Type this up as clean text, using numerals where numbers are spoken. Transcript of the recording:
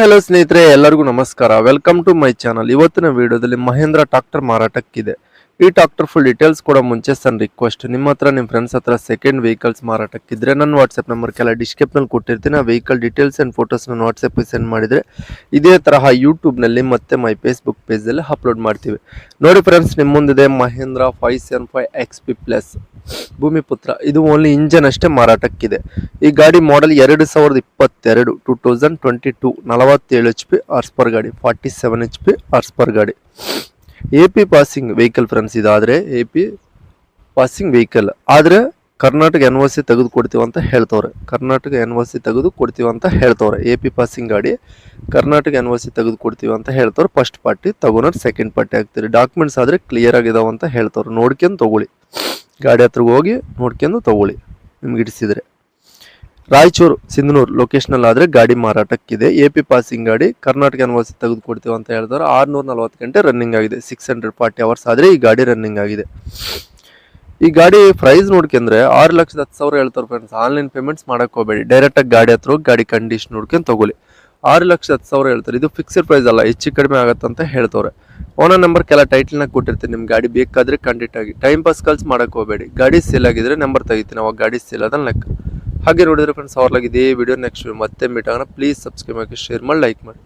Hello ಸ್ನೇಹಿತರೆ, ಎಲ್ಲರಿಗೂ ನಮಸ್ಕಾರ. Welcome to my channel. ಇವತ್ತಿನ ವಿಡಿಯೋದಲ್ಲಿ ಮಹೇಂದ್ರ ಟ್ರಾಕ್ಟರ್ ಮಾರಾಟಕ್ಕಿದೆ. ಈ ಟ್ರಾಕ್ಟರ್ ಫುಲ್ ಡೀಟೇಲ್ಸ್ ಕೊಡೋ ಮುಂಚೆ ಸಣ್ಣ ರಿಕ್ವೆಸ್ಟ್, ನಿಮ್ಮ ಹತ್ರ ನಿಮ್ಮ ಫ್ರೆಂಡ್ಸ್ ಹತ್ರ ಸೆಕೆಂಡ್ ವೆಹಿಕಲ್ಸ್ ಮಾರಾಟಕ್ಕಿದ್ರೆ ನನ್ನ ವಾಟ್ಸಪ್ ನಂಬರ್ ಕೆಲ ಡಿಸ್ಕ್ರಿಪ್ಷನಲ್ಲಿ ಕೊಟ್ಟಿರ್ತೀನಿ. ಆ ವೆಹಿಕಲ್ ಡೀಟೇಲ್ಸ್ ಆ್ಯಂಡ್ ಫೋಟೋಸ್ ನನ್ನ ವಾಟ್ಸಪ್ಗೆ ಸೆಂಡ್ ಮಾಡಿದರೆ ಇದೇ ತರಹ ಯೂಟ್ಯೂಬ್ನಲ್ಲಿ ಮತ್ತೆ ಮೈ ಫೇಸ್ಬುಕ್ ಪೇಜಲ್ಲಿ ಅಪ್ಲೋಡ್ ಮಾಡ್ತೀವಿ. ನೋಡಿ ಫ್ರೆಂಡ್ಸ್, ನಿಮ್ಮ ಮುಂದಿದೆ ಮಹೇಂದ್ರ 575 XP ಪ್ಲಸ್ ಭೂಮಿಪುತ್ರ. ಇದು ಓನ್ಲಿ ಇಂಜನ್ ಅಷ್ಟೇ ಮಾರಾಟಕ್ಕಿದೆ. ಈ ಗಾಡಿ ಮಾಡೆಲ್ 2022 2022 47 HP ಹಾರ್ಸ್ ಪರ್ ಗಾಡಿ, 47 HP ಹಾರ್ಸ್ ಪರ್ ಗಾಡಿ. AP passing vehicle friends. ಇದಾದ್ರೆ AP ಪಾಸಿಂಗ್ ವೆಹಿಕಲ್ ಆದ್ರೆ ಕರ್ನಾಟಕ NOC ತೆಗೆದು ಕೊಡ್ತೀವಿ ಅಂತ ಹೇಳ್ತವ್ರೆ. ಕರ್ನಾಟಕ NOC ತೆಗೆದು ಕೊಡ್ತೀವಿ ಅಂತ ಹೇಳ್ತವ್ರೆ. AP ಪಾಸಿಂಗ್ ಗಾಡಿ ಕರ್ನಾಟಕ NOC ತೆಗೆದು ಕೊಡ್ತೀವಿ ಅಂತ ಹೇಳ್ತವ್ರೆ. ಫಸ್ಟ್ ಪಾರ್ಟಿ ತಗೊಂಡ್ರೆ ಸೆಕೆಂಡ್ ಪಾರ್ಟಿ ಆಗ್ತೀರಿ. ಡಾಕ್ಯುಮೆಂಟ್ಸ್ ಆದ್ರೆ ಕ್ಲಿಯರ್ ಆಗಿದಾವ ಅಂತ ಹೇಳ್ತವ್ರೆ. ನೋಡ್ಕೊಂಡು ತಗೊಳ್ಳಿ, ಗಾಡಿ ಹತ್ರಕ್ಕೆ ಹೋಗಿ ನೋಡ್ಕೊಂಡು ತಗೊಳ್ಳಿ ನಿಮ್ಗೆ ಇಡಿಸಿದ್ರೆ. ರಾಯಚೂರು ಸಿಂಧನೂರು ಲೊಕೇಶನಲ್ಲಿ ಆದರೆ ಗಾಡಿ ಮಾರಾಟಕ್ಕಿದೆ. AP ಪಾಸಿಂಗ್ ಗಾಡಿ ಕರ್ನಾಟಕ NOC ತೆಗೆದು ಕೊಡ್ತೀವಿ ಅಂತ ಹೇಳ್ತಾರೆ. 640 ಗಂಟೆ ರನ್ನಿಂಗ್ ಆಗಿದೆ. 640 ಅವರ್ಸ್ ಆದರೆ ಈ ಗಾಡಿ ರನ್ನಿಂಗ್ ಆಗಿದೆ. ಈ ಗಾಡಿ ಪ್ರೈಸ್ ನೋಡ್ಕೊಂಡ್ರೆ 6,10,000 ಹೇಳ್ತಾರೆ ಫ್ರೆಂಡ್ಸ್. ಆನ್ಲೈನ್ ಪೇಮೆಂಟ್ಸ್ ಮಾಡಕ್ಕೆ ಹೋಗಬೇಡಿ, ಡೈರೆಕ್ಟಾಗಿ ಗಾಡಿ ಹತ್ರ ಹೋಗಿ ಗಾಡಿ ಕಂಡೀಷನ್ ನೋಡ್ಕೊಂಡು ತಗೊಳ್ಳಿ. 6,10,000 ಹೇಳ್ತಾರೆ. ಇದು ಫಿಕ್ಸ್ಡ್ ಪ್ರೈಸ್ ಅಲ್ಲ, ಹೆಚ್ಚು ಕಡಿಮೆ ಆಗತ್ತಂತ ಹೇಳ್ತವ್ರೆ. ಓನರ್ ನಂಬರ್ ಕೆಲ ಟೈಟಲ್ನಾಗ ಕೊಟ್ಟಿರ್ತೀನಿ. ನಿಮ್ಮ ಗಾಡಿ ಬೇಕಾದ್ರೆ ಕಂಡಿಟ್ ಆಗಿ ಟೈಮ್ ಪಾಸ್ ಕಲ್ಸ್ ಮಾಡಕ್ಕೆ ಹೋಗಬೇಡಿ. ಗಾಡಿ ಸೇಲ್ ಆಗಿದ್ರೆ ನಂಬರ್ ತೆಗಿತೀನಿ, ಅವಾಗ ಗಾಡಿ ಸೇಲ್ ಅದನ್ನ ಲೆಕ್ಕ. ಹಾಗೆ ನೋಡಿದ್ರೆ ಫ್ರೆಂಡ್ಸ್, ಅವ್ರಲಾಗಿ ಇದೇ ವಿಡಿಯೋ ನೆಕ್ಸ್ಟ್ ಮತ್ತೆ ಮೀಟ್ ಆಗೋಣ. ಪ್ಲೀಸ್ ಸಬ್ಸ್ಕ್ರೈಬ್ ಮಾಡಿ, ಶೇರ್ ಮಾಡಿ, ಲೈಕ್ ಮಾಡಿ.